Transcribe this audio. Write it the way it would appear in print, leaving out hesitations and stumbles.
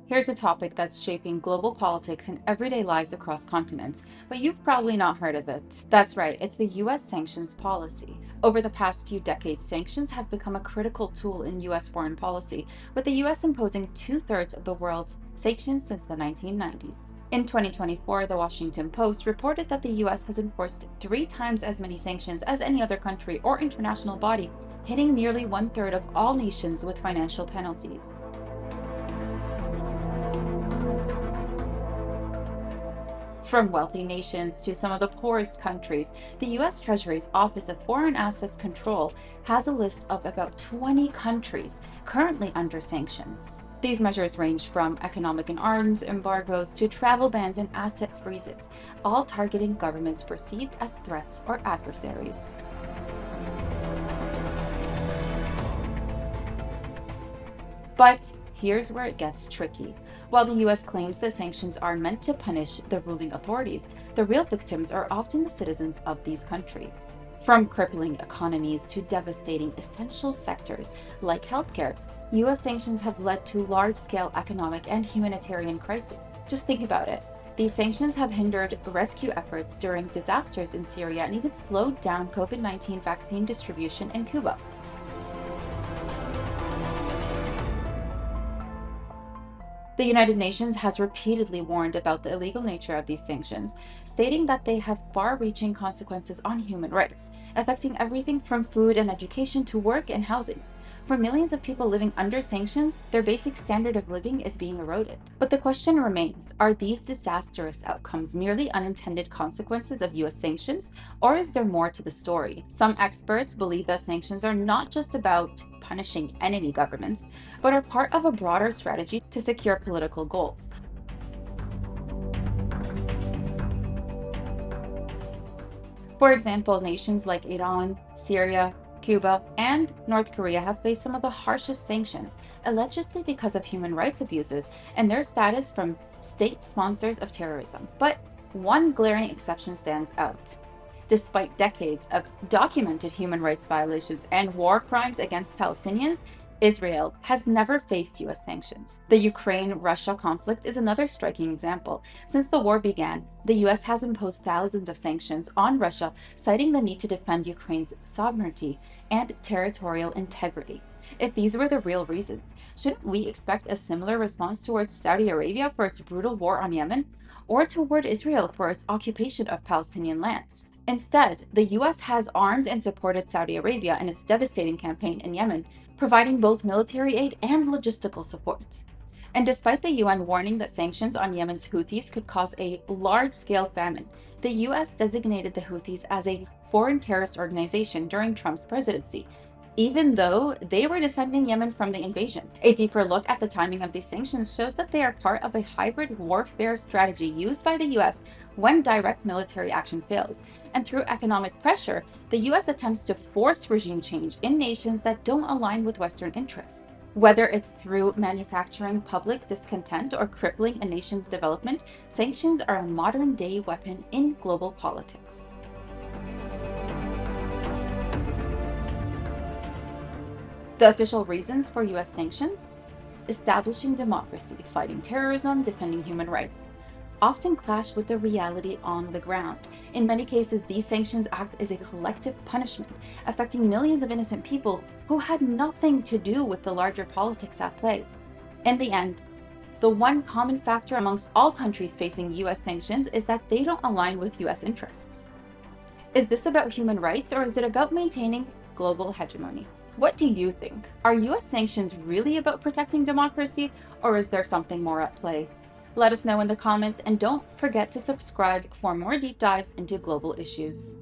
Here's a topic that's shaping global politics and everyday lives across continents, but you've probably not heard of it. That's right, it's the US sanctions policy. Over the past few decades, sanctions have become a critical tool in US foreign policy, with the US imposing two-thirds of the world's sanctions since the 1990s. In 2024, the Washington Post reported that the US has enforced 3 times as many sanctions as any other country or international body, hitting nearly one-third of all nations with financial penalties. From wealthy nations to some of the poorest countries, the US Treasury's Office of Foreign Assets Control has a list of about 20 countries currently under sanctions. These measures range from economic and arms embargoes to travel bans and asset freezes, all targeting governments perceived as threats or adversaries. But here's where it gets tricky. While the US claims that sanctions are meant to punish the ruling authorities, the real victims are often the citizens of these countries. From crippling economies to devastating essential sectors like healthcare, US sanctions have led to large-scale economic and humanitarian crises. Just think about it. These sanctions have hindered rescue efforts during disasters in Syria and even slowed down COVID-19 vaccine distribution in Cuba. The United Nations has repeatedly warned about the illegal nature of these sanctions, stating that they have far-reaching consequences on human rights, affecting everything from food and education to work and housing. For millions of people living under sanctions, their basic standard of living is being eroded. But the question remains, are these disastrous outcomes merely unintended consequences of US sanctions, or is there more to the story? Some experts believe that sanctions are not just about punishing enemy governments, but are part of a broader strategy to secure political goals. For example, nations like Iran, Syria, Cuba, and North Korea have faced some of the harshest sanctions, allegedly because of human rights abuses and their status from state sponsors of terrorism. But one glaring exception stands out. Despite decades of documented human rights violations and war crimes against Palestinians, Israel has never faced US sanctions. The Ukraine-Russia conflict is another striking example. Since the war began, the US has imposed thousands of sanctions on Russia, citing the need to defend Ukraine's sovereignty and territorial integrity. If these were the real reasons, shouldn't we expect a similar response towards Saudi Arabia for its brutal war on Yemen, or toward Israel for its occupation of Palestinian lands? Instead, the US has armed and supported Saudi Arabia in its devastating campaign in Yemen, providing both military aid and logistical support. And despite the UN warning that sanctions on Yemen's Houthis could cause a large-scale famine, the US designated the Houthis as a foreign terrorist organization during Trump's presidency, even though they were defending Yemen from the invasion. A deeper look at the timing of these sanctions shows that they are part of a hybrid warfare strategy used by the US when direct military action fails. And through economic pressure, the US attempts to force regime change in nations that don't align with Western interests. Whether it's through manufacturing public discontent or crippling a nation's development, sanctions are a modern-day weapon in global politics. The official reasons for US sanctions? Establishing democracy, fighting terrorism, defending human rights, often clash with the reality on the ground. In many cases, these sanctions act as a collective punishment, affecting millions of innocent people who had nothing to do with the larger politics at play. In the end, the one common factor amongst all countries facing US sanctions is that they don't align with US interests. Is this about human rights, or is it about maintaining global hegemony? What do you think? Are US sanctions really about protecting democracy, or is there something more at play? Let us know in the comments, and don't forget to subscribe for more deep dives into global issues.